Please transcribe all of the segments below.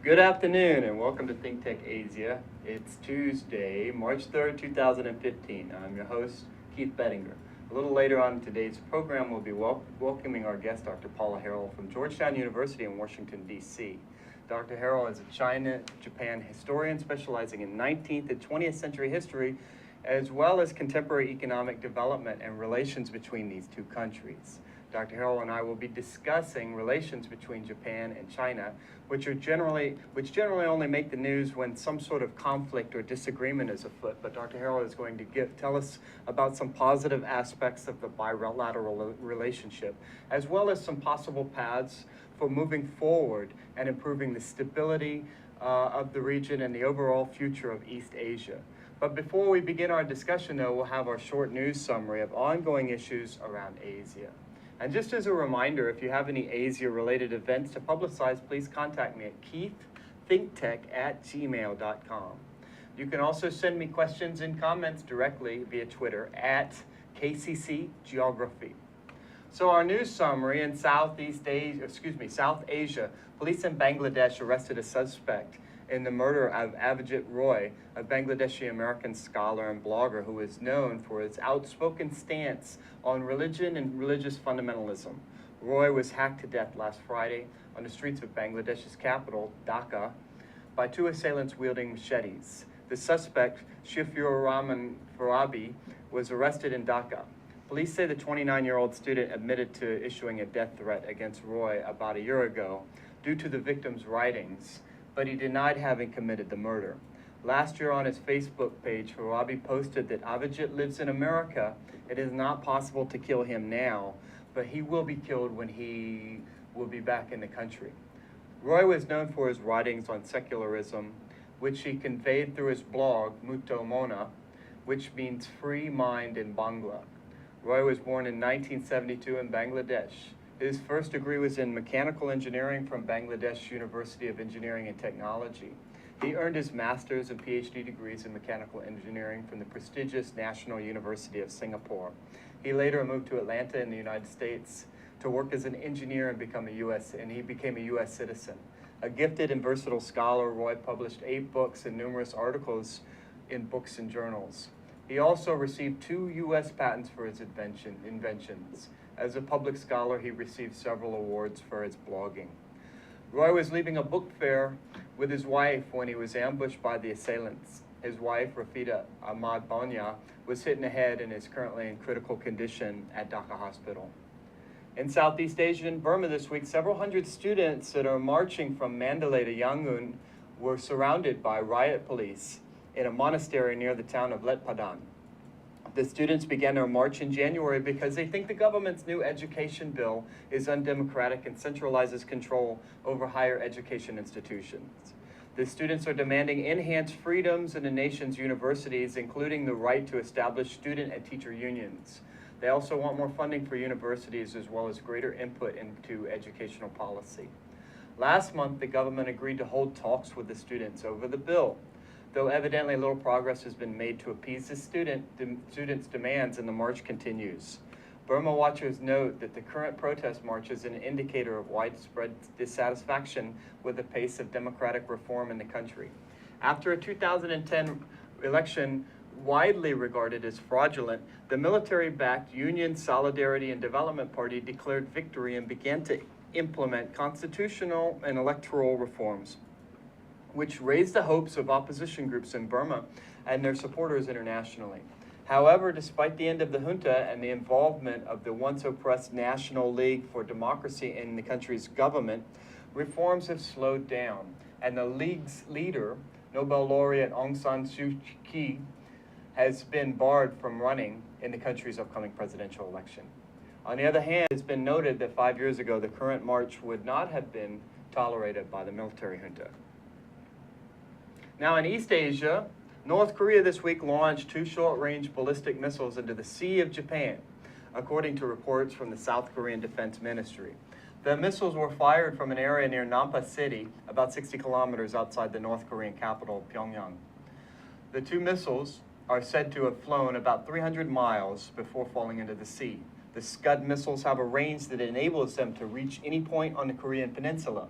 Good afternoon and welcome to ThinkTech Asia. It's Tuesday, March 3rd, 2015. I'm your host, Keith Bettinger. A little later on in today's program, we'll be welcoming our guest, Dr. Paula Harrell from Georgetown University in Washington, D.C. Dr. Harrell is a China-Japan historian specializing in 19th and 20th century history, as well as contemporary economic development and relations between these two countries. Dr. Harrell and I will be discussing relations between Japan and China, which generally only make the news when some sort of conflict or disagreement is afoot. But Dr. Harrell is going to tell us about some positive aspects of the bilateral relationship, as well as some possible paths for moving forward and improving the stability of the region and the overall future of East Asia. But before we begin our discussion, though, we'll have our short news summary of ongoing issues around Asia. And just as a reminder, if you have any Asia-related events to publicize, please contact me at keiththinkTech@gmail.com. You can also send me questions and comments directly via Twitter at KCCGeography. So our news summary in South Asia, police in Bangladesh arrested a suspect in the murder of Avijit Roy, a Bangladeshi-American scholar and blogger who is known for his outspoken stance on religion and religious fundamentalism. Roy was hacked to death last Friday on the streets of Bangladesh's capital, Dhaka, by two assailants wielding machetes. The suspect, Shifur Rahman Farabi, was arrested in Dhaka. Police say the 29-year-old student admitted to issuing a death threat against Roy about a year ago due to the victim's writings, but he denied having committed the murder. Last year on his Facebook page, Farabi posted that Avijit lives in America. It is not possible to kill him now, but he will be killed when he will be back in the country. Roy was known for his writings on secularism, which he conveyed through his blog, Muto Mona, which means free mind in Bangla. Roy was born in 1972 in Bangladesh. His first degree was in mechanical engineering from Bangladesh University of Engineering and Technology. He earned his master's and PhD degrees in mechanical engineering from the prestigious National University of Singapore. He later moved to Atlanta in the United States to work as an engineer and he became a U.S. citizen. A gifted and versatile scholar, Roy published 8 books and numerous articles in books and journals. He also received 2 U.S. patents for his inventions. As a public scholar, he received several awards for his blogging. Roy was leaving a book fair with his wife when he was ambushed by the assailants. His wife, Rafida Ahmad Banya, was hit in the head and is currently in critical condition at Dhaka Hospital. In Southeast Asia and Burma this week, several hundred students that are marching from Mandalay to Yangon were surrounded by riot police in a monastery near the town of Letpadan. The students began their march in January because they think the government's new education bill is undemocratic and centralizes control over higher education institutions. The students are demanding enhanced freedoms in the nation's universities, including the right to establish student and teacher unions. They also want more funding for universities as well as greater input into educational policy. Last month, the government agreed to hold talks with the students over the bill. Though evidently little progress has been made to appease the students' demands, and the march continues. Burma watchers note that the current protest march is an indicator of widespread dissatisfaction with the pace of democratic reform in the country. After a 2010 election widely regarded as fraudulent, the military-backed Union Solidarity and Development Party declared victory and began to implement constitutional and electoral reforms, which raised the hopes of opposition groups in Burma and their supporters internationally. However, despite the end of the junta and the involvement of the once oppressed National League for Democracy in the country's government, reforms have slowed down, and the league's leader, Nobel laureate Aung San Suu Kyi, has been barred from running in the country's upcoming presidential election. On the other hand, it's been noted that 5 years ago, the current march would not have been tolerated by the military junta. Now in East Asia, North Korea this week launched 2 short-range ballistic missiles into the Sea of Japan, according to reports from the South Korean Defense Ministry. The missiles were fired from an area near Nampa City, about 60 kilometers outside the North Korean capital, Pyongyang. The 2 missiles are said to have flown about 300 miles before falling into the sea. The Scud missiles have a range that enables them to reach any point on the Korean peninsula.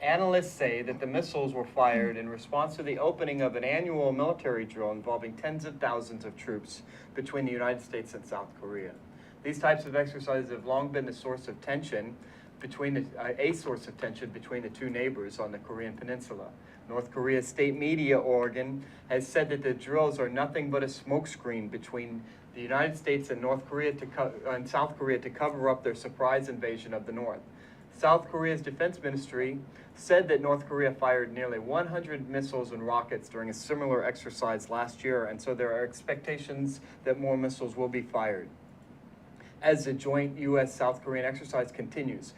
Analysts say that the missiles were fired in response to the opening of an annual military drill involving tens of thousands of troops between the United States and South Korea. These types of exercises have long been a source of tension between the two neighbors on the Korean Peninsula. North Korea's state media organ has said that the drills are nothing but a smokescreen between the United States and South Korea to cover up their surprise invasion of the North. South Korea's defense ministry said that North Korea fired nearly 100 missiles and rockets during a similar exercise last year, and so there are expectations that more missiles will be fired as the joint U.S.-South Korean exercise continues.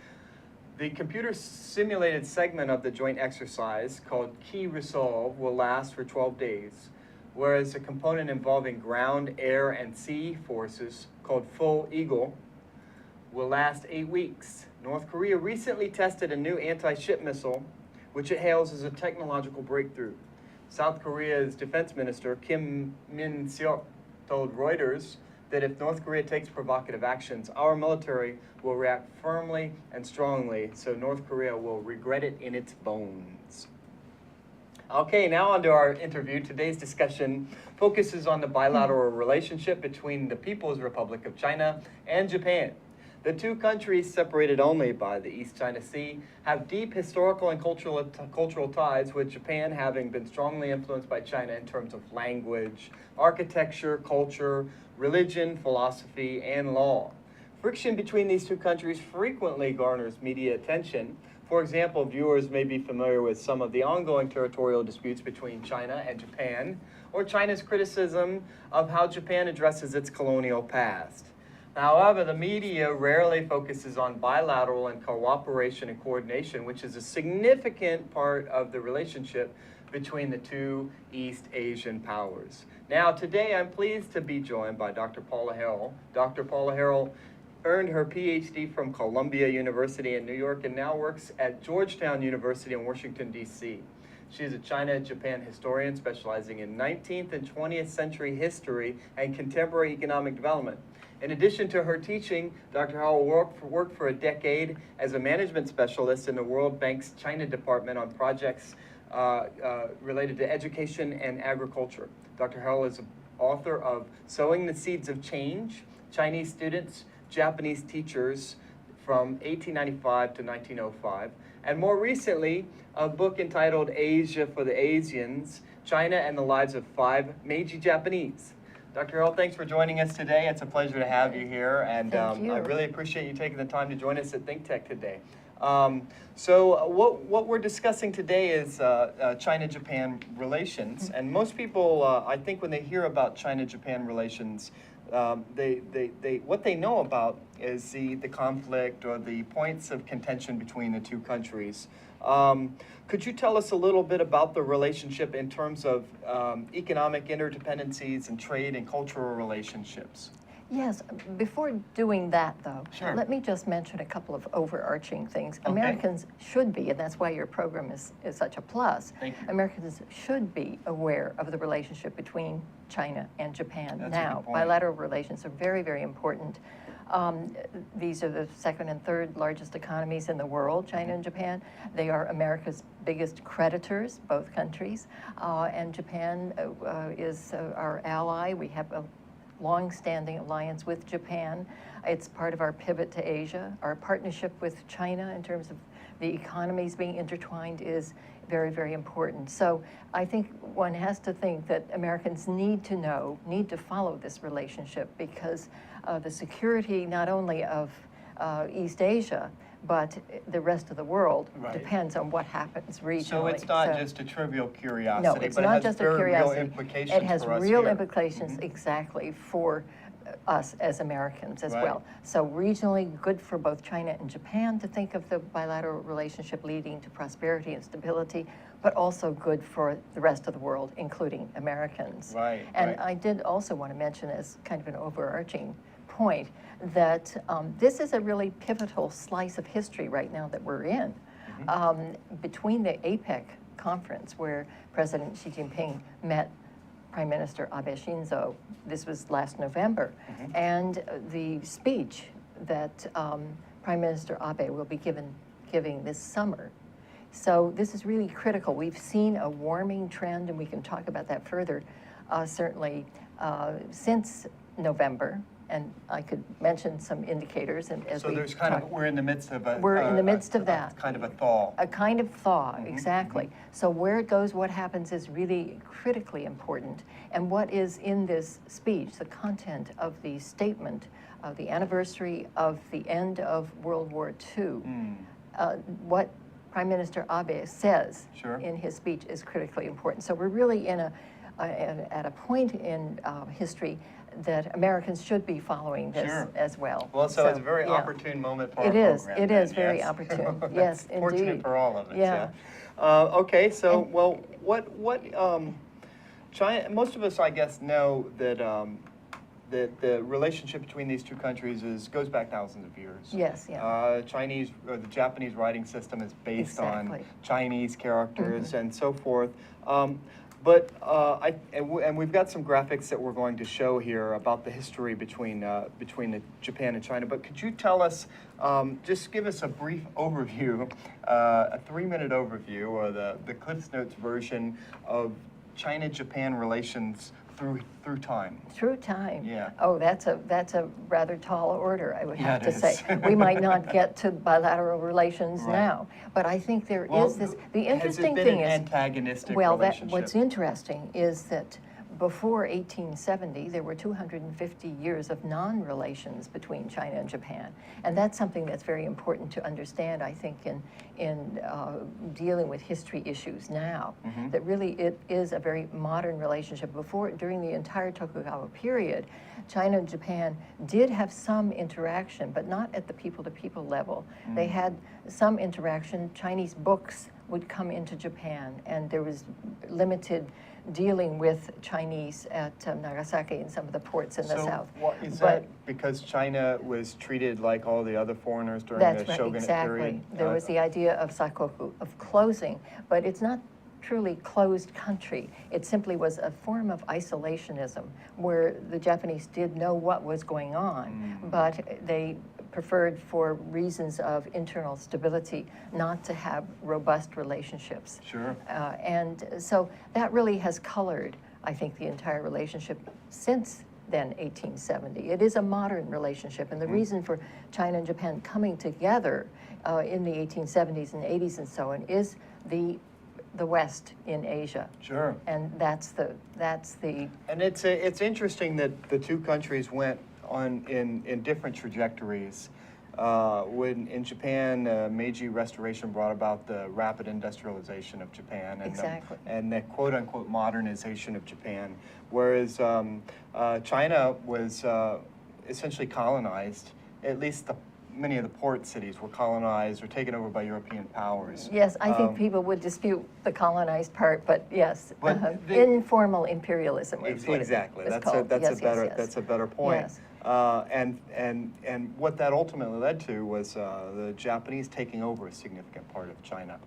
The computer-simulated segment of the joint exercise, called Key Resolve, will last for 12 days, whereas a component involving ground, air, and sea forces, called Full Eagle, will last 8 weeks. North Korea recently tested a new anti-ship missile, which it hails as a technological breakthrough. South Korea's defense minister, Kim Min-seok, told Reuters that if North Korea takes provocative actions, our military will react firmly and strongly, so North Korea will regret it in its bones. Okay, now on to our interview. Today's discussion focuses on the bilateral relationship between the People's Republic of China and Japan. The two countries, separated only by the East China Sea, have deep historical and cultural ties, with Japan having been strongly influenced by China in terms of language, architecture, culture, religion, philosophy, and law. Friction between these two countries frequently garners media attention. For example, viewers may be familiar with some of the ongoing territorial disputes between China and Japan, or China's criticism of how Japan addresses its colonial past. However, the media rarely focuses on bilateral and cooperation and coordination, which is a significant part of the relationship between the two East Asian powers. Now, today I'm pleased to be joined by Dr. Paula Harrell. Dr. Paula Harrell earned her PhD from Columbia University in New York and now works at Georgetown University in Washington, D.C. She is a China-Japan historian specializing in 19th and 20th century history and contemporary economic development. In addition to her teaching, Dr. Harrell worked for a decade as a management specialist in the World Bank's China Department on projects related to education and agriculture. Dr. Harrell is the author of Sowing the Seeds of Change, Chinese Students, Japanese Teachers from 1895 to 1905, and more recently, a book entitled Asia for the Asians, China and the Lives of Five Meiji Japanese. Dr. Harrell, thanks for joining us today. It's a pleasure to have you here, and I really appreciate you taking the time to join us at ThinkTech today. So what we're discussing today is China-Japan relations, and most people, I think when they hear about China-Japan relations, what they know about is the conflict or the points of contention between the two countries. Could you tell us a little bit about the relationship in terms of economic interdependencies and trade and cultural relationships? Yes. Before doing that, though, Sure. Let me just mention a couple of overarching things. Okay. Americans should be, and that's why your program is such a plus. Thank you. Americans should be aware of the relationship between China and Japan. That's a now, good point. bilateral relations are very, very important. These are the second and third largest economies in the world, China and Japan. They are America's biggest creditors, both countries, and Japan is our ally. We have a long-standing alliance with Japan. It's part of our pivot to Asia. Our partnership with China in terms of the economies being intertwined is very, very important. So I think one has to think that Americans need to follow this relationship, because the security not only of East Asia, but the rest of the world depends on what happens regionally. So it's not just a trivial curiosity, no, it's but not it has just a very curiosity. real implications it has for us real here. implications exactly for us as Americans as Right. well. So regionally, good for both China and Japan to think of the bilateral relationship leading to prosperity and stability, but also good for the rest of the world, including Americans. Right, And right. I did also want to mention, as kind of an overarching point, that this is a really pivotal slice of history right now that we're in. Between the APEC conference, where President Xi Jinping met Prime Minister Abe Shinzo, this was last November, and the speech that Prime Minister Abe will be giving this summer So this is really critical. We've seen a warming trend, and we can talk about that further, certainly since November. And I could mention some indicators. And as So we there's kind of, we're in the midst of a... We're in the midst of that. Kind of a thaw. A kind of thaw, exactly. So where it goes, what happens is really critically important. And what is in this speech, the content of the statement of the anniversary of the end of World War II, what Prime Minister Abe says in his speech is critically important. So we're really in at a point in history that Americans should be following this as well. Well, so it's a very opportune moment for our program. It is very opportune. Yes, indeed. Fortunate for all of us. Yeah. Okay, so well, what China? Most of us, I guess, know that that the relationship between these two countries goes back thousands of years. Yes, yeah. The Japanese writing system is based on Chinese characters and so forth. And we've got some graphics that we're going to show here about the history between Japan and China. But could you tell us, just give us a brief overview, a 3-minute overview, or the Cliff's Notes version of China-Japan relations through time? Through time. Yeah. Oh, that's a rather tall order, I would have to say. We might not get to bilateral relations now, but I think there is this. The interesting thing is, antagonistic relationship? What's interesting is that before 1870, there were 250 years of non-relations between China and Japan. And that's something that's very important to understand, I think, in dealing with history issues now. That really it is a very modern relationship. During the entire Tokugawa period, China and Japan did have some interaction, but not at the people-to-people level. They had some interaction. Chinese books would come into Japan, and there was limited dealing with Chinese at Nagasaki and some of the ports in the south. Is that because China was treated like all the other foreigners during the shogunate period? There was the idea of sakoku, of closing, but it's not truly closed country. It simply was a form of isolationism where the Japanese did know what was going on, but they preferred, for reasons of internal stability, not to have robust relationships. Sure. And so that really has colored, I think, the entire relationship since then, 1870. It is a modern relationship, and the reason for China and Japan coming together in the 1870s and 80s and so on is the West in Asia. Sure. And that's the. And it's interesting that the two countries went on in different trajectories. When in Japan, Meiji Restoration brought about the rapid industrialization of Japan and the quote-unquote modernization of Japan, whereas China was essentially colonized. At least many of the port cities were colonized or taken over by European powers. Yes, I think people would dispute the colonized part, but yes, informal imperialism is what exactly. It's called. That's a better point. Yes. And what that ultimately led to was the Japanese taking over a significant part of China.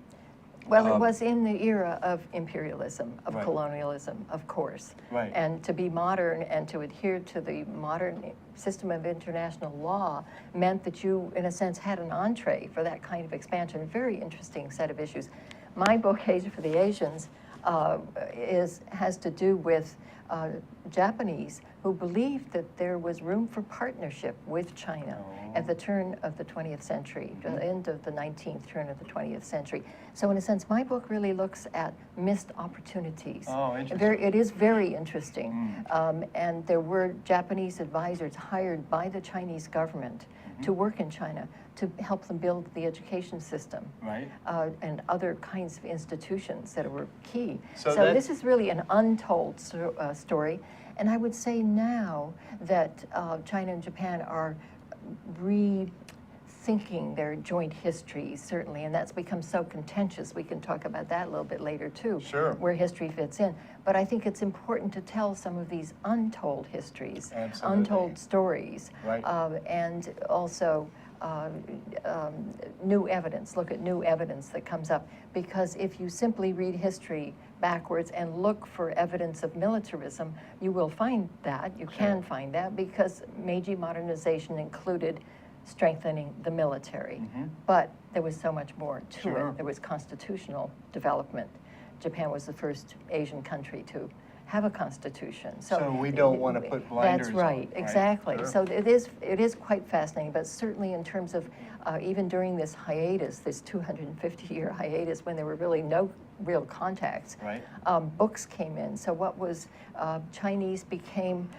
Well, it was in the era of imperialism, of colonialism, of course. Right. And to be modern and to adhere to the modern system of international law meant that you, in a sense, had an entree for that kind of expansion. A very interesting set of issues. My book, Asia for the Asians, has to do with Japanese who believed that there was room for partnership with China at the turn of the 20th century, the end of the 19th, turn of the 20th century. So in a sense, my book really looks at missed opportunities. Oh, interesting. It is very interesting. And there were Japanese advisors hired by the Chinese government to work in China to help them build the education system, and other kinds of institutions that were key. So this is really an untold story, and I would say now that China and Japan are rethinking their joint histories, certainly, and that's become so contentious. We can talk about that a little bit later too, where history fits in. But I think it's important to tell some of these untold histories, untold stories, and also new evidence, look at new evidence that comes up. Because if you simply read history backwards and look for evidence of militarism, you will find that, you can find that, because Meiji modernization included strengthening the military. But there was so much more to it. There was constitutional development. Japan was the first Asian country to have a constitution. So we don't want to put blinders That's right, on, exactly. Sure. So it is quite fascinating, but certainly in terms of even during this hiatus, this 250-year hiatus, when there were really no real contacts, books came in. So what was Chinese became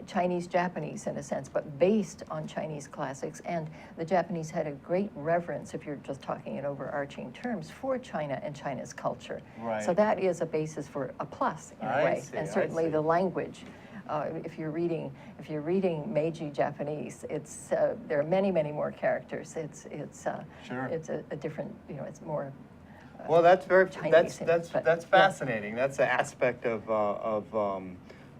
Chinese-Japanese in a sense, but based on Chinese classics. And the Japanese had a great reverence, if you're just talking in overarching terms, for China and China's culture. So that is a basis for a plus in a way. And certainly the language. If you're reading Meiji Japanese, it's there are many more characters. It's a different, it's more. Well, that's very Chinese that's fascinating. That's an aspect of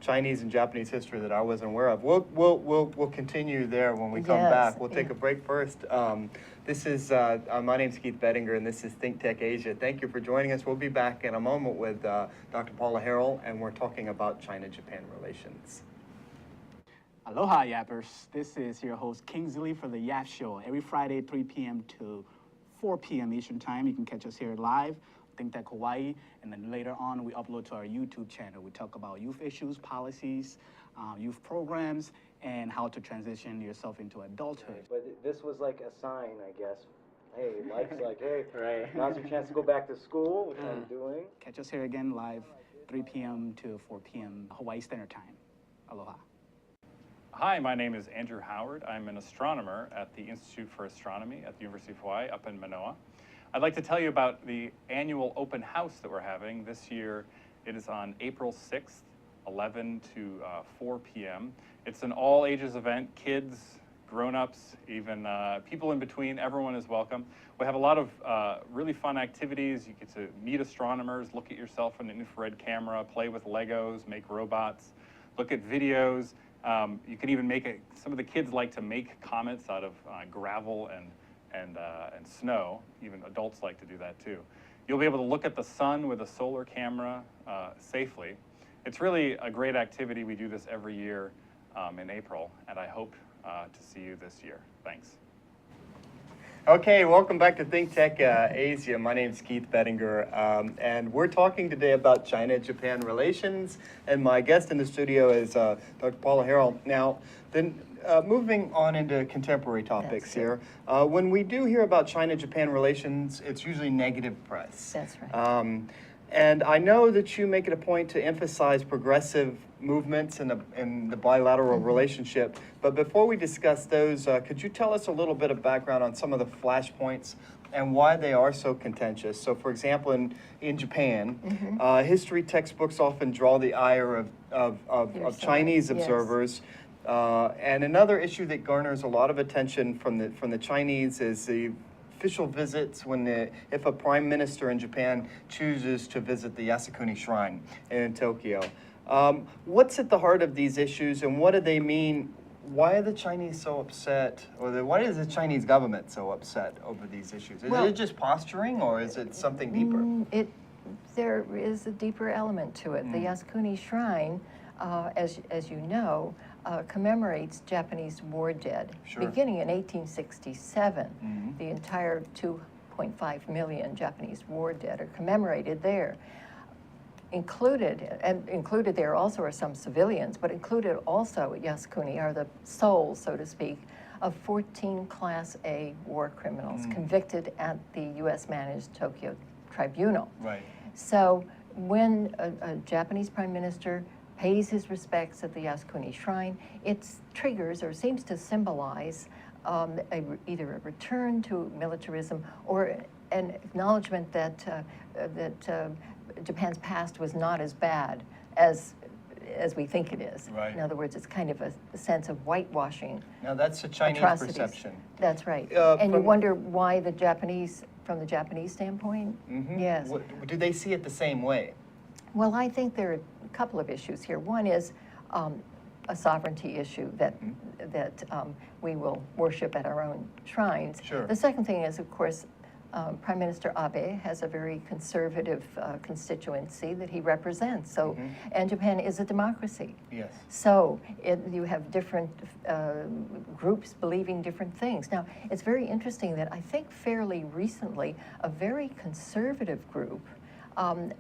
Chinese and Japanese history that I wasn't aware of. We'll continue there when we come back. We'll take a break first. This is my name's Keith Bettinger, and this is ThinkTech Asia. Thank you for joining us. We'll be back in a moment with Dr. Paula Harrell, and we're talking about China-Japan relations. Aloha, Yappers. This is your host, Kingsley, for the Yap Show. Every Friday, 3 p.m. to 4 p.m. Eastern Time. You can catch us here live, ThinkTech Hawaii, and then later on we upload to our YouTube channel. We talk about youth issues, policies, youth programs, and how to transition yourself into adulthood. But this was like a sign, I guess. Hey, life's like, hey, now's your chance to go back to school, which I'm doing. Catch us here again live, 3 p.m. to 4 p.m. Hawaii Standard Time. Aloha. Hi, my name is Andrew Howard. I'm an astronomer at the Institute for Astronomy at the University of Hawaii up in Manoa. I'd like to tell you about the annual open house that we're having. This year it is on April 6th, 11 to 4 p.m. It's an all ages event, kids, grown-ups, even people in between, everyone is welcome. We have a lot of really fun activities. You get to meet astronomers, look at yourself in an infrared camera, play with Legos, make robots, look at videos. You can even make some of the kids like to make comets out of gravel and snow. Even adults like to do that too. You'll be able to look at the sun with a solar camera safely. It's really a great activity. We do this every year in April, and I hope to see you this year. Thanks. Okay, welcome back to ThinkTech Asia. My name is Keith Bettinger, and we're talking today about China-Japan relations, and my guest in the studio is Dr. Paula Harrell. Now, then moving on into contemporary topics here, when we do hear about China-Japan relations, it's usually negative press. That's right. And I know that you make it a point to emphasize progressive movements in the bilateral relationship. But before we discuss those, could you tell us a little bit of background on some of the flashpoints and why they are so contentious? So, for example, in Japan, history textbooks often draw the ire of Chinese observers. And another issue that garners a lot of attention from the Chinese is the official visits if a prime minister in Japan chooses to visit the Yasukuni Shrine in Tokyo. What's at the heart of these issues, and what do they mean? Why are the Chinese so upset, or why is the Chinese government so upset over these issues? Is it just posturing, or is it something deeper? There is a deeper element to it. The Yasukuni Shrine, as you know, commemorates Japanese war dead. Beginning in 1867, the entire 2.5 million Japanese war dead are commemorated there. Included there also are some civilians, but included also at Yasukuni are the souls, so to speak, of 14 Class A war criminals convicted at the U.S.-managed Tokyo Tribunal. So when a Japanese prime minister pays his respects at the Yasukuni Shrine, it triggers or seems to symbolize either a return to militarism or an acknowledgement that Japan's past was not as bad as we think it is. In other words, it's kind of a sense of whitewashing. Now that's a Chinese perception. That's right. And you wonder why from the Japanese standpoint? Yes. Do they see it the same way? Well, I think there are a couple of issues here. One is a sovereignty issue that we will worship at our own shrines. The second thing is, of course, Prime Minister Abe has a very conservative constituency that he represents. So, and Japan is a democracy. Yes. So you have different groups believing different things. Now, it's very interesting that I think fairly recently, a very conservative group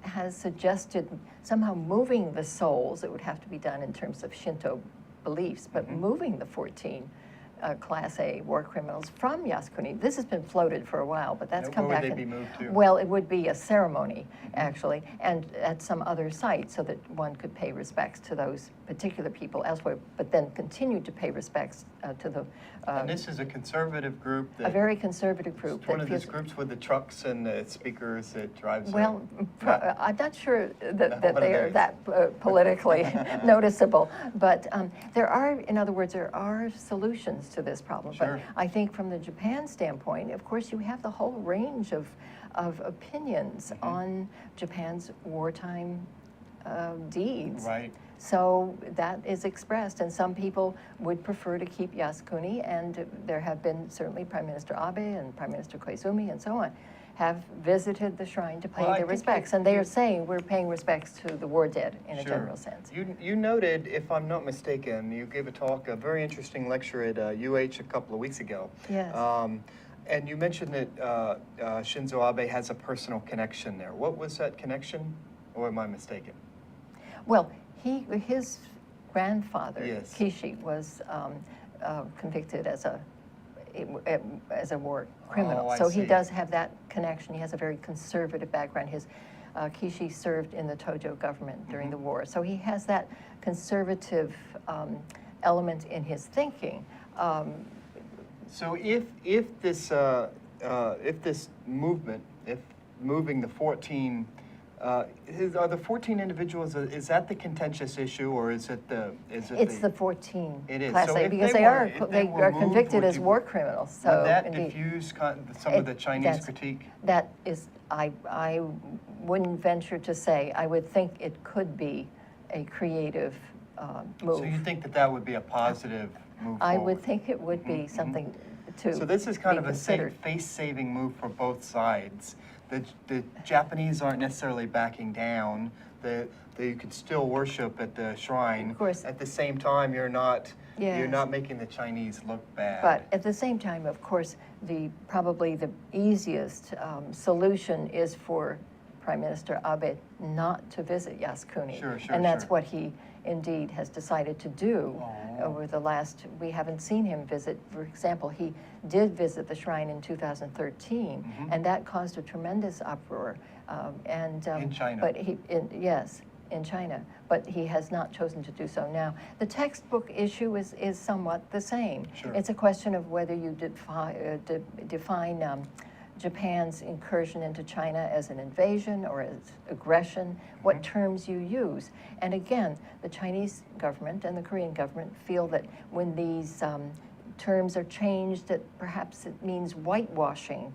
has suggested somehow moving the souls. It would have to be done in terms of Shinto beliefs, but moving the 14 Class A war criminals from Yasukuni. This has been floated for a while, but that's come back. Where would they be moved to? Well, it would be a ceremony, actually, and at some other site so that one could pay respects to those particular people elsewhere, but then continue to pay respects to the... and this is a conservative group that... A very conservative group. It's one of those groups with the trucks and the speakers that drives... Well, I'm not sure that What they are are that politically noticeable, but there are, in other words, there are solutions to this problem. Sure. But I think from the Japan standpoint, of course, you have the whole range of opinions on Japan's wartime deeds. Right. So that is expressed, and some people would prefer to keep Yasukuni, and there have been certainly Prime Minister Abe and Prime Minister Koizumi and so on have visited the shrine to pay Well, I their think respects, and they are saying we're paying respects to the war dead in a general sense. You noted, if I'm not mistaken, you gave a talk, a very interesting lecture at UH a couple of weeks ago. Yes. And you mentioned that Shinzo Abe has a personal connection there. What was that connection, or am I mistaken? Well, his grandfather, Yes. Kishi, was convicted as a war criminal. Oh, I so see. he does have that connection. He has a very conservative background. His Kishi served in the Tojo government during the war. So he has that conservative element in his thinking. So if this movement, if moving the 14, are the 14 individuals, is that the contentious issue, or is it the? It's the 14 It is. Class So A, if because they they were- if they were are moved, convicted would as you- war criminals. So Would that indeed, diffuse some of the Chinese that's- critique? That is, I wouldn't venture to say. I would think it could be a creative move. So you think that would be a positive move I forward? would think it would be something to So this is kind be of a considered. face-saving move for both sides. The Japanese aren't necessarily backing down. You could still worship at the shrine. Of course. At the same time, you're not Yes. making the Chinese look bad. But at the same time, of course, probably the easiest solution is for Prime Minister Abe not to visit Yasukuni. Sure, and that's sure. what he indeed has decided to do Oh. over the last, we haven't seen him visit. For example, he did visit the shrine in 2013, and that caused a tremendous uproar. In China. But yes, in China, but he has not chosen to do so now. The textbook issue is somewhat the same. Sure. It's a question of whether you define Japan's incursion into China as an invasion or as aggression, what terms you use. And again, the Chinese government and the Korean government feel that when these terms are changed, that perhaps it means whitewashing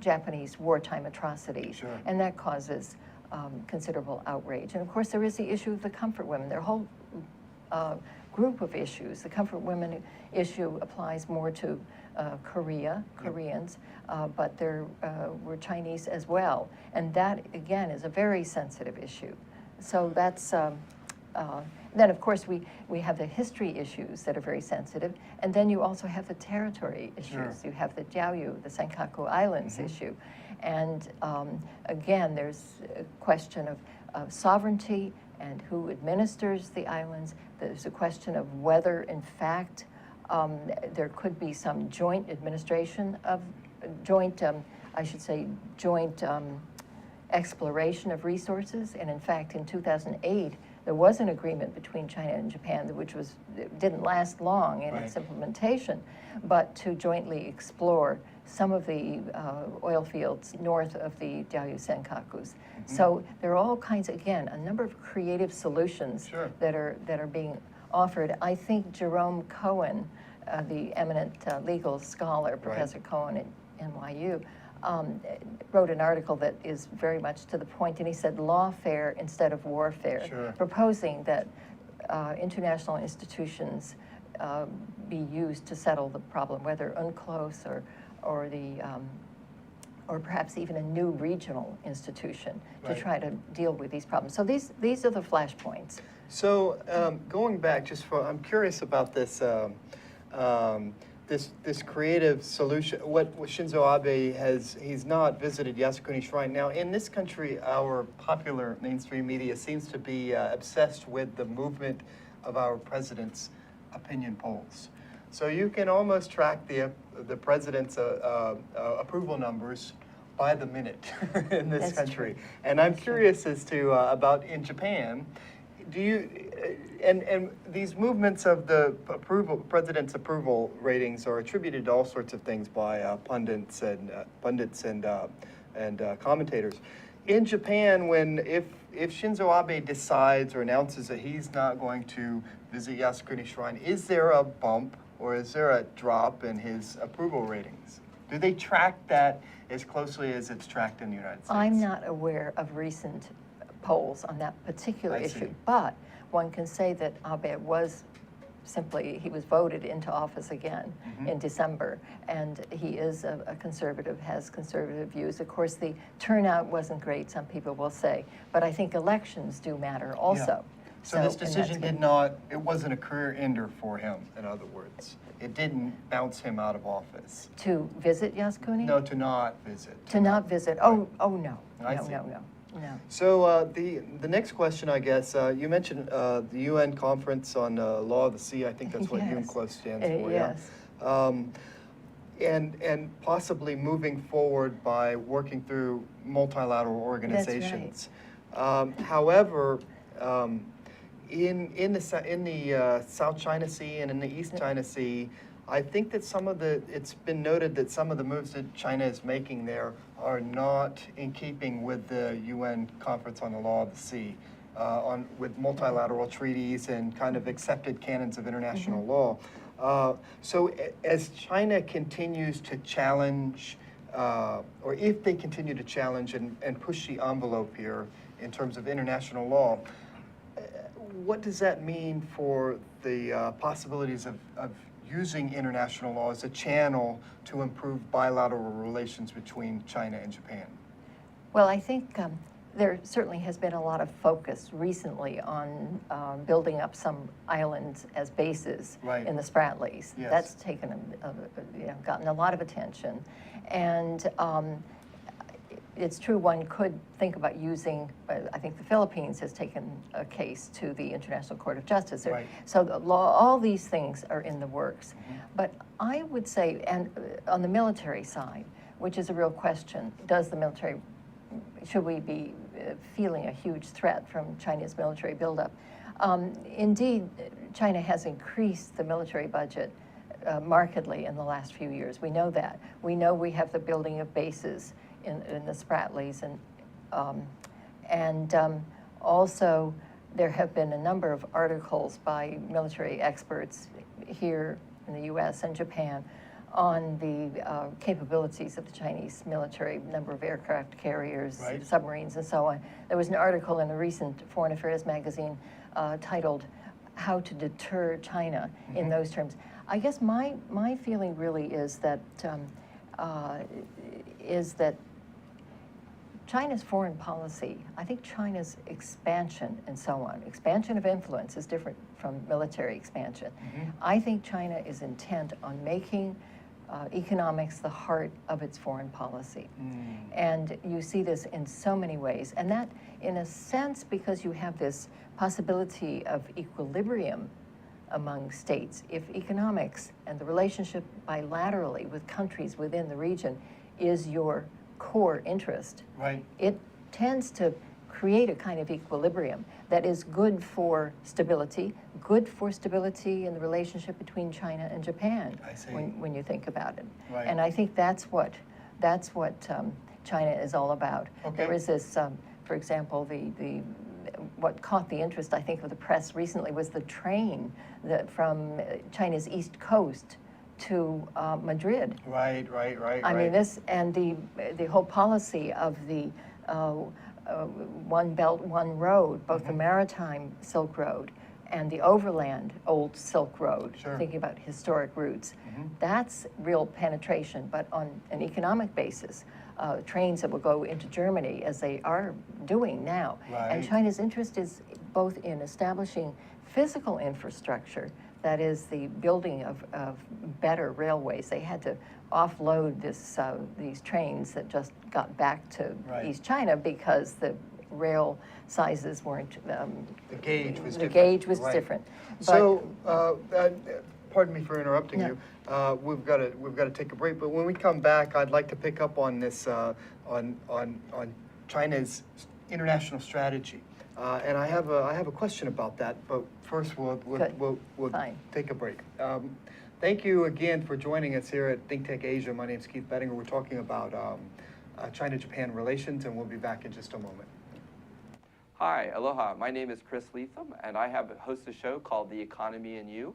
Japanese wartime atrocities. Sure. And that causes considerable outrage. And of course, there is the issue of the comfort women. There are a whole group of issues. The comfort women issue applies more to Koreans, but there were Chinese as well. And that, again, is a very sensitive issue. So that's, then of course we have the history issues that are very sensitive, and then you also have the territory issues. Sure. You have the Diaoyu, the Senkaku Islands issue. And again, there's a question of sovereignty and who administers the islands. There's a question of whether, in fact, there could be some joint administration of joint exploration of resources. And in fact, in 2008, there was an agreement between China and Japan, which didn't last long in its implementation, but to jointly explore some of the oil fields north of the Diaoyu Senkakus. So there are all kinds, again, a number of creative solutions that are being offered. I think Jerome Cohen, the eminent legal scholar, Professor Cohen at NYU, wrote an article that is very much to the point, and he said lawfare instead of warfare, proposing that international institutions be used to settle the problem, whether UNCLOS or the or perhaps even a new regional institution to Right. try to deal with these problems. So these are the flashpoints. So going back, I'm curious about this, this creative solution. What Shinzo Abe he's not visited Yasukuni Shrine. Now, in this country, our popular mainstream media seems to be obsessed with the movement of our president's opinion polls. So you can almost track the president's approval numbers by the minute in this That's country. true. And I'm That's true. curious as to about in Japan. Do you and these movements of the president's approval ratings are attributed to all sorts of things by pundits and commentators. In Japan, if Shinzo Abe decides or announces that he's not going to visit Yasukuni Shrine, is there a bump or is there a drop in his approval ratings? Do they track that as closely as it's tracked in the United States? I'm not aware of recent polls on that particular I see. issue, but one can say that Abe he was voted into office again in December, and he is a conservative, has conservative views. Of course, the turnout wasn't great, some people will say, but I think elections do matter also. Yeah. So this and that's decision good. it wasn't a career ender for him, in other words. It didn't bounce him out of office. To visit Yasukuni? No, to not visit. To not visit. Oh, no. I No, see. no. So the next question, I guess, you mentioned the UN Conference on Law of the Sea. I think that's what Yes. UNCLOS stands for. Yes. Yeah. And possibly moving forward by working through multilateral organizations. However, in the South China Sea and in the East China Sea, I think that it's been noted that some of the moves that China is making there are not in keeping with the UN Conference on the Law of the Sea, with multilateral treaties and kind of accepted canons of international law. So as China continues to challenge, or if they continue to challenge and push the envelope here in terms of international law, what does that mean for the possibilities of using international law as a channel to improve bilateral relations between China and Japan? Well, I think there certainly has been a lot of focus recently on building up some islands as bases Right. in the Spratlys. Yes. That's taken, gotten a lot of attention. And it's true one could think about using, I think the Philippines has taken a case to the International Court of Justice. Right. So the law, all these things are in the works. But I would say, and on the military side, which is a real question, should we be feeling a huge threat from China's military buildup? Indeed, China has increased the military budget markedly in the last few years. We know that. We know we have the building of bases in the Spratlys, and also there have been a number of articles by military experts here in the U.S. and Japan on the capabilities of the Chinese military, number of aircraft carriers, Right. submarines, and so on. There was an article in a recent Foreign Affairs magazine titled "How to Deter China" in those terms. I guess my feeling really is that China's foreign policy, I think China's expansion and so on, expansion of influence is different from military expansion. I think China is intent on making economics the heart of its foreign policy. And you see this in so many ways. And that, in a sense, because you have this possibility of equilibrium among states, if economics and the relationship bilaterally with countries within the region is your core interest, Right. it tends to create a kind of equilibrium that is good for stability in the relationship between China and Japan. I see. When you think about it. Right. And I think that's what China is all about. Okay. There is this, for example, what caught the interest, I think, of the press recently was the train from China's east coast to Madrid. Right. I mean, this and the whole policy of the One Belt, One Road, both the maritime Silk Road and the overland Old Silk Road, Sure. thinking about historic routes, that's real penetration. But on an economic basis, trains that will go into Germany, as they are doing now. And Right. China's interest is both in establishing physical infrastructure, that is the building of better railways. They had to offload these trains that just got back to Right. East China because the rail sizes weren't, The gauge was the different. gauge was Right. different. But- So, pardon me for interrupting No. you. We've got to take a break, but when we come back, I'd like to pick up on this on China's international strategy, and I have a question about that. But first, we'll Fine. take a break. Thank you again for joining us here at ThinkTech Asia. My name is Keith Bettinger. We're talking about China-Japan relations, and we'll be back in just a moment. Hi, aloha. My name is Chris Leatham, and I host a show called The Economy and You.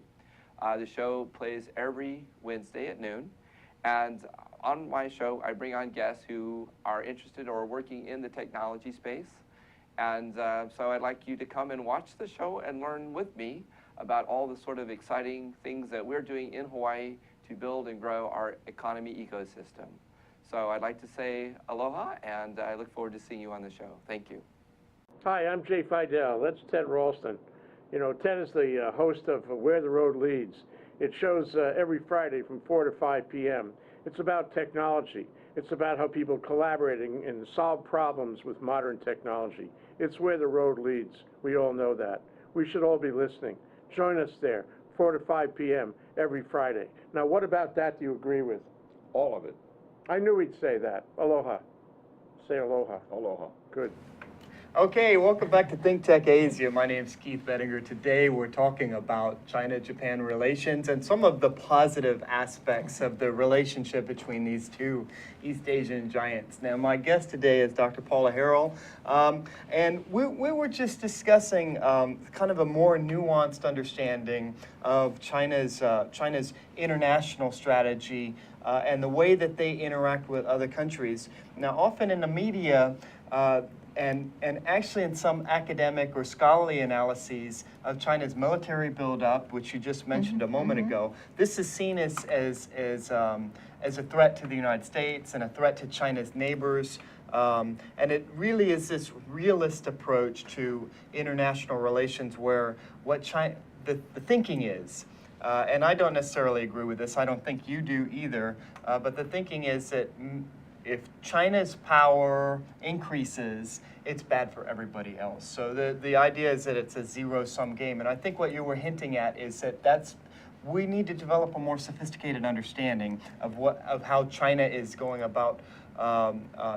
The show plays every Wednesday at noon, and on my show, I bring on guests who are interested or working in the technology space. And so I'd like you to come and watch the show and learn with me about all the sort of exciting things that we're doing in Hawaii to build and grow our economy ecosystem. So I'd like to say aloha, and I look forward to seeing you on the show. Thank you. Hi, I'm Jay Fidel. That's Ted Ralston. You know, Ted is the host of Where the Road Leads. It shows every Friday from 4 to 5 p.m. It's about technology. It's about how people collaborating and solve problems with modern technology. It's where the road leads. We all know that. We should all be listening. Join us there, 4 to 5 p.m. every Friday. Now, what about that do you agree with? All of it. I knew he'd say that. Aloha. Say aloha. Aloha. Good. Okay, welcome back to ThinkTech Asia. My name is Keith Bettinger. Today we're talking about China-Japan relations and some of the positive aspects of the relationship between these two East Asian giants. Now, my guest today is Dr. Paula Harrell, and we were just discussing kind of a more nuanced understanding of China's international strategy and the way that they interact with other countries. Now, often in the media, and actually in some academic or scholarly analyses of China's military buildup, which you just mentioned a moment ago, this is seen as a threat to the United States and a threat to China's neighbors. And it really is this realist approach to international relations where what the thinking is, and I don't necessarily agree with this, I don't think you do either, but the thinking is that if China's power increases, it's bad for everybody else. So the idea is that it's a zero-sum game. And I think what you were hinting at is that we need to develop a more sophisticated understanding of how China is going about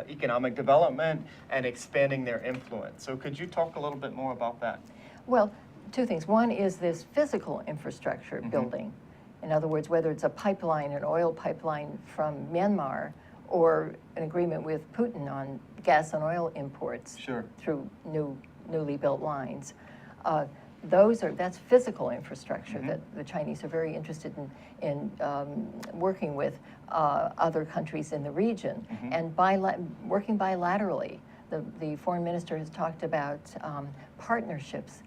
economic development and expanding their influence. So could you talk a little bit more about that? Well, two things. One is this physical infrastructure building. In other words, whether it's a pipeline, an oil pipeline from Myanmar, or an agreement with Putin on gas and oil imports through newly built lines. That's physical infrastructure that the Chinese are very interested in working with other countries in the region and working bilaterally. The foreign minister has talked about partnerships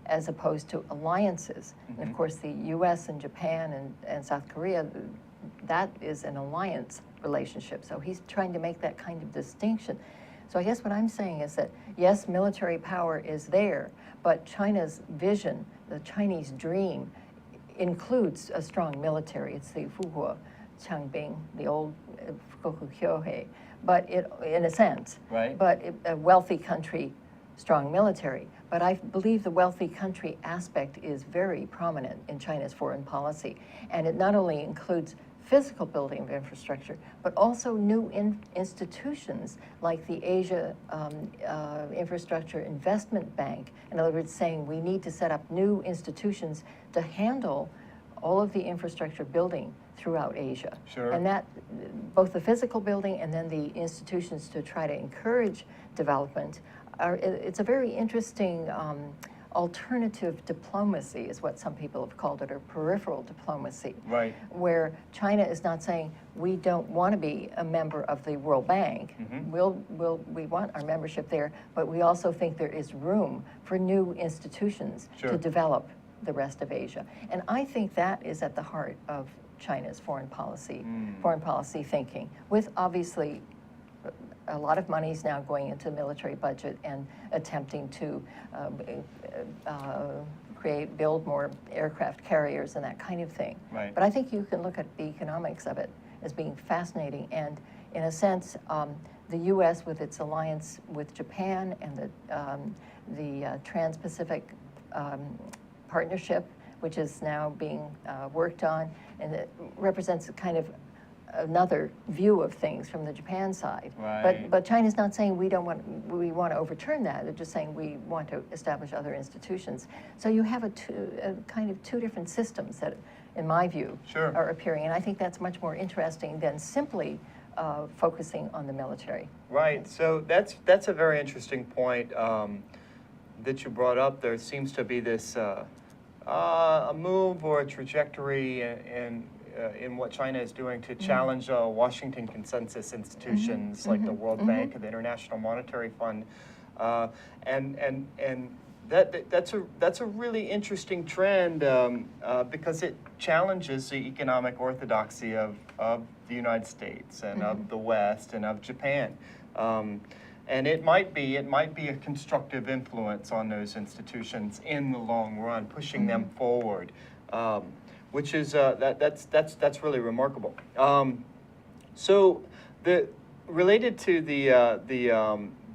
as opposed to alliances. And of course, the U.S. and Japan and South Korea, that is an alliance relationship. So he's trying to make that kind of distinction. So I guess what I'm saying is that, yes, military power is there, but China's vision, the Chinese dream, includes a strong military. It's the Fuguo Changbing, the old Fukoku Kyohei, but in a sense, but a wealthy country, strong military. But I believe the wealthy country aspect is very prominent in China's foreign policy. And it not only includes physical building of infrastructure, but also new institutions like the Asia Infrastructure Investment Bank. In other words, saying we need to set up new institutions to handle all of the infrastructure building throughout Asia. And that, both the physical building and then the institutions to try to encourage development, it's a very interesting alternative diplomacy is what some people have called it, or peripheral diplomacy, where China is not saying we don't want to be a member of the World Bank. We want our membership there, but we also think there is room for new institutions to develop the rest of Asia. And I think that is at the heart of China's foreign policy thinking, with obviously a lot of money is now going into the military budget and attempting to build more aircraft carriers and that kind of thing. Right. But I think you can look at the economics of it as being fascinating. And in a sense, the U.S. with its alliance with Japan and the Trans-Pacific Partnership, which is now being worked on, and it represents a kind of another view of things from the Japan side. Right. But China's not saying we want to overturn that. They're just saying we want to establish other institutions. So you have a kind of two different systems that, in my view, Sure. are appearing. And I think that's much more interesting than simply focusing on the military. Right. So that's a very interesting point that you brought up. There seems to be this a move or a trajectory in what China is doing to challenge Washington consensus institutions like the World Bank and the International Monetary Fund, and that's a really interesting trend because it challenges the economic orthodoxy of the United States and of the West and of Japan. And it might be a constructive influence on those institutions in the long run, pushing them forward, which is that's really remarkable. So related to the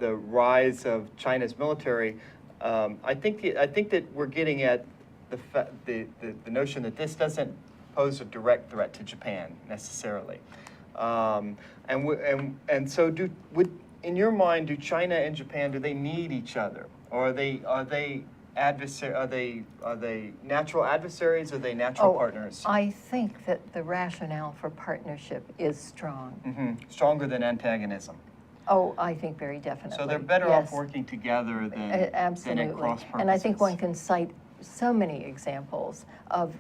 rise of China's military, I think that we're getting at the notion that this doesn't pose a direct threat to Japan necessarily, and so in your mind, do China and Japan, do they need each other, or are they natural adversaries, or are they natural partners? I think that the rationale for partnership is strong. Stronger than antagonism. Oh, I think very definitely. So they're better off working together than absolutely. at cross purposes. And I think one can cite so many examples of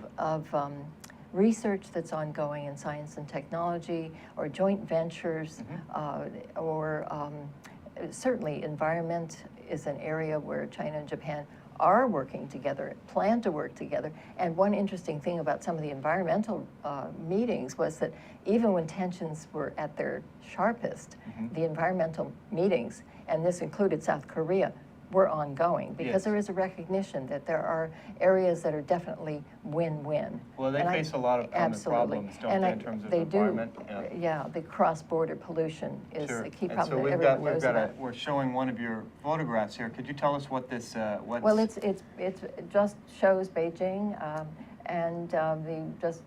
research that's ongoing in science and technology, or joint ventures, or certainly environment is an area where China and Japan are working together, plan to work together. And one interesting thing about some of the environmental meetings was that even when tensions were at their sharpest, the environmental meetings, and this included South Korea, were ongoing, because there is a recognition that there are areas that are definitely win-win. Well, they face a lot of common problems, don't they, in terms of the environment? Yeah, the cross-border pollution is a key problem. So that everyone knows about. we're showing one of your photographs here. Could you tell us what this? Well, it just shows Beijing, and just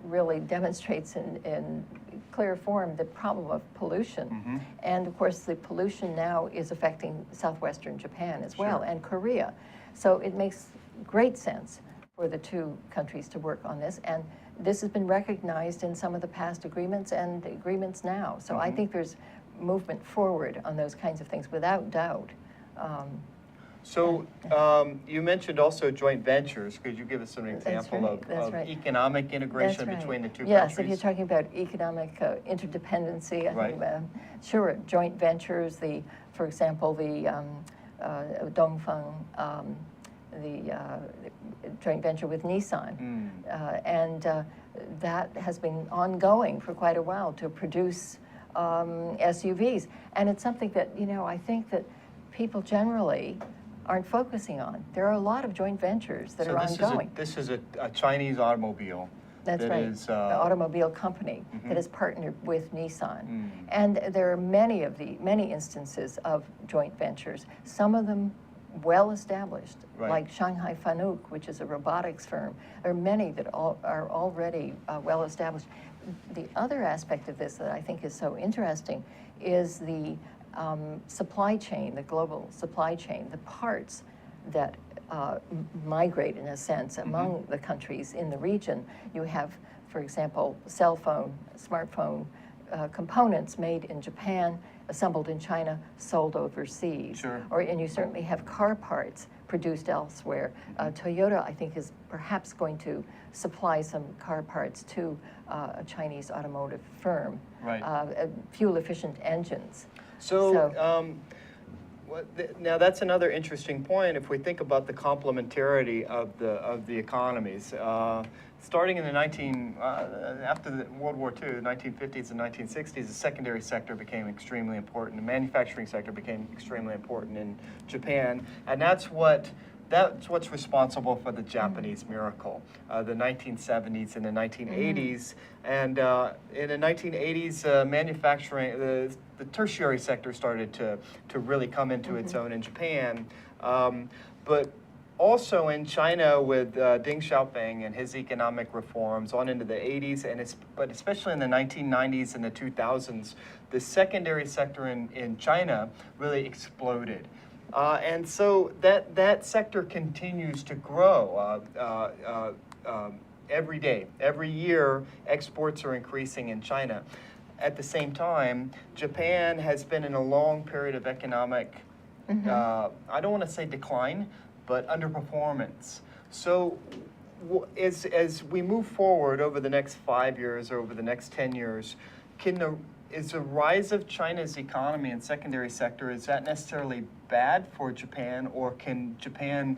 really demonstrates in clear form the problem of pollution. And of course, the pollution now is affecting southwestern Japan as well, and Korea. So it makes great sense for the two countries to work on this. And this has been recognized in some of the past agreements and agreements now. So I think there's movement forward on those kinds of things, without doubt. So you mentioned also joint ventures. Could you give us an example of economic integration between the two countries? Yes, if you're talking about economic interdependency, I think, sure, joint ventures, for example, the Dongfeng, the joint venture with Nissan, and that has been ongoing for quite a while to produce SUVs. And it's something that, I think that people generally aren't focusing on. There are a lot of joint ventures that are ongoing. This is a Chinese automobile. That's right. An automobile company that has partnered with Nissan. And there are many instances of joint ventures, some of them well established, like Shanghai Fanuc, which is a robotics firm. There are many that are already well established. The other aspect of this that I think is so interesting is the supply chain, the global supply chain, the parts that migrate, in a sense, among the countries in the region. You have, for example, cell phone, smartphone components made in Japan, assembled in China, sold overseas. And you certainly have car parts produced elsewhere. Toyota, I think, is perhaps going to supply some car parts to a Chinese automotive firm, fuel-efficient engines. Now that's another interesting point. If we think about the complementarity of the economies, starting in the after the World War II, the 1950s and 1960s, the secondary sector became extremely important. The manufacturing sector became extremely important in Japan, and that's what's responsible for the Japanese miracle, the 1970s and the 1980s. And in the 1980s, manufacturing, the tertiary sector started to really come into its own in Japan. But also in China with Deng Xiaoping and his economic reforms on into the 80s, but especially in the 1990s and the 2000s, the secondary sector in China really exploded. And so that sector continues to grow every day. Every year, exports are increasing in China. At the same time, Japan has been in a long period of economic, I don't want to say decline, but underperformance. So as we move forward over the next 5 years or over the next 10 years, is the rise of China's economy and secondary sector, is that necessarily bad for Japan, or can Japan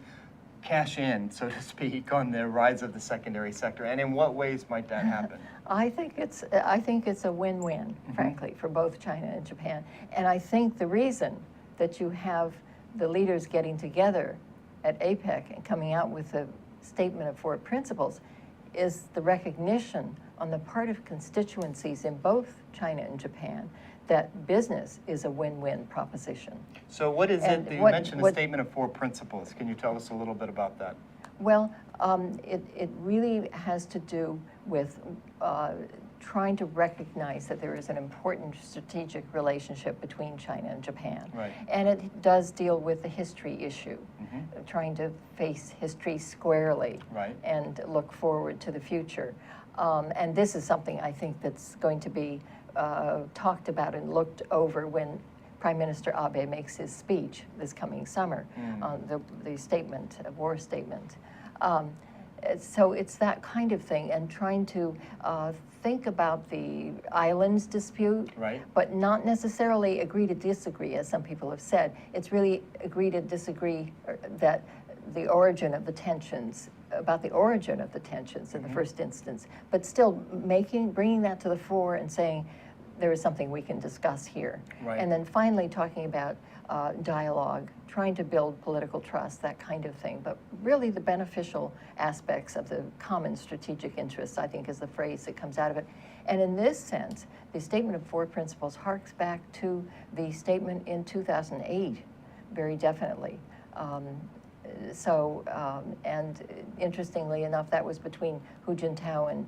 cash in, so to speak, on the rise of the secondary sector? And in what ways might that happen? I think it's a win-win, frankly, for both China and Japan. And I think the reason that you have the leaders getting together at APEC and coming out with a statement of 4 principles is the recognition on the part of constituencies in both China and Japan that business is a win-win proposition. So what is it that you mentioned a statement of 4 principles? Can you tell us a little bit about that? Well, it really has to do with trying to recognize that there is an important strategic relationship between China and Japan. Right. And it does deal with the history issue, trying to face history squarely, right, and look forward to the future. And this is something I think that's going to be talked about and looked over when Prime Minister Abe makes his speech this coming summer on the statement, war statement. So it's that kind of thing, and trying to think about the islands dispute, right, but not necessarily agree to disagree, as some people have said. It's really agree to disagree that the origin of the tensions, about the origin of the tensions in the first instance, but still bringing that to the fore and saying there is something we can discuss here. Right. And then finally talking about dialogue, trying to build political trust, that kind of thing. But really the beneficial aspects of the common strategic interests, I think, is the phrase that comes out of it. And in this sense, the statement of 4 principles harks back to the statement in 2008, very definitely. And interestingly enough, that was between Hu Jintao and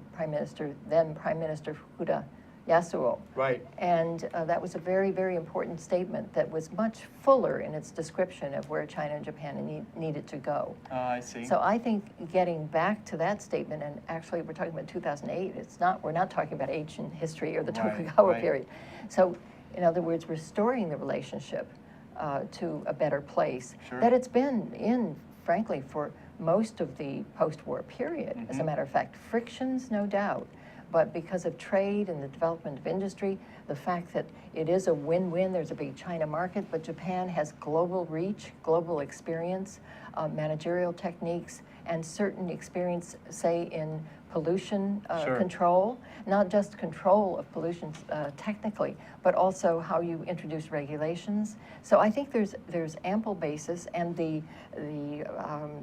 then Prime Minister Fukuda Yasuo. right. And that was a very, very important statement that was much fuller in its description of where China and Japan needed to go. I see. So I think getting back to that statement, and actually we're talking about 2008, we're not talking about ancient history or the Tokugawa right. period. So in other words, restoring the relationship to a better place that it's been in, frankly, for most of the post-war period. As a matter of fact, frictions, no doubt, but because of trade and the development of industry, the fact that it is a win-win, there's a big China market, but Japan has global reach, global experience, managerial techniques, and certain experience, say, in pollution control, not just control of pollution technically, but also how you introduce regulations. So I think there's ample basis, and the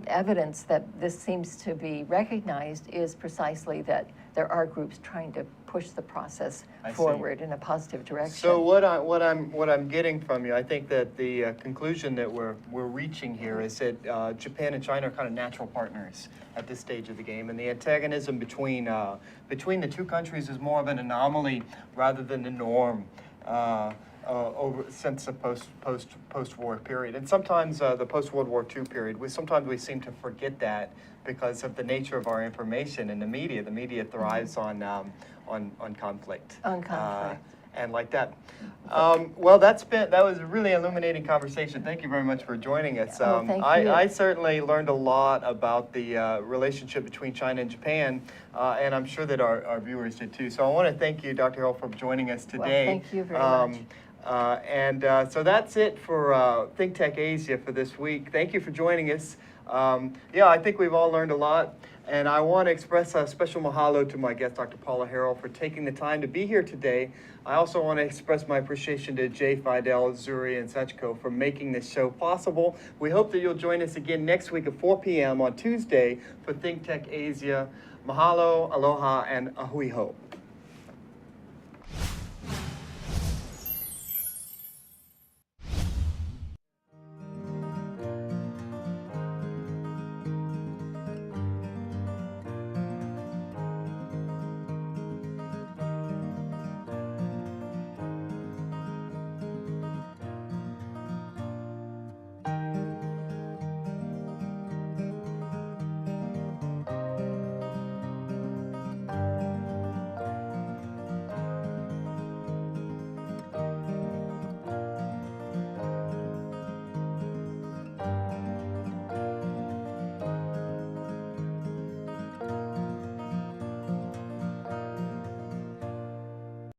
evidence that this seems to be recognized is precisely that there are groups trying to push the process forward in a positive direction. So what I'm getting from you, I think that the conclusion that we're reaching here is that Japan and China are kind of natural partners at this stage of the game, and the antagonism between the 2 countries is more of an anomaly rather than the norm since the post-war period, and sometimes the post-World War II period. We seem to forget that because of the nature of our information and the media. The media thrives on conflict. On conflict. And like that. Well, that was a really illuminating conversation. Thank you very much for joining us. Thank you. I certainly learned a lot about the relationship between China and Japan, and I'm sure that our viewers did too. So I want to thank you, Dr. Harrell, for joining us today. Well, thank you very much. So that's it for ThinkTech Asia for this week. Thank you for joining us. Yeah, I think we've all learned a lot. And I want to express a special mahalo to my guest, Dr. Paula Harrell, for taking the time to be here today. I also want to express my appreciation to Jay Fidel, Zuri, and Sachko for making this show possible. We hope that you'll join us again next week at 4 p.m. on Tuesday for ThinkTech Asia. Mahalo, aloha, and ahui ho.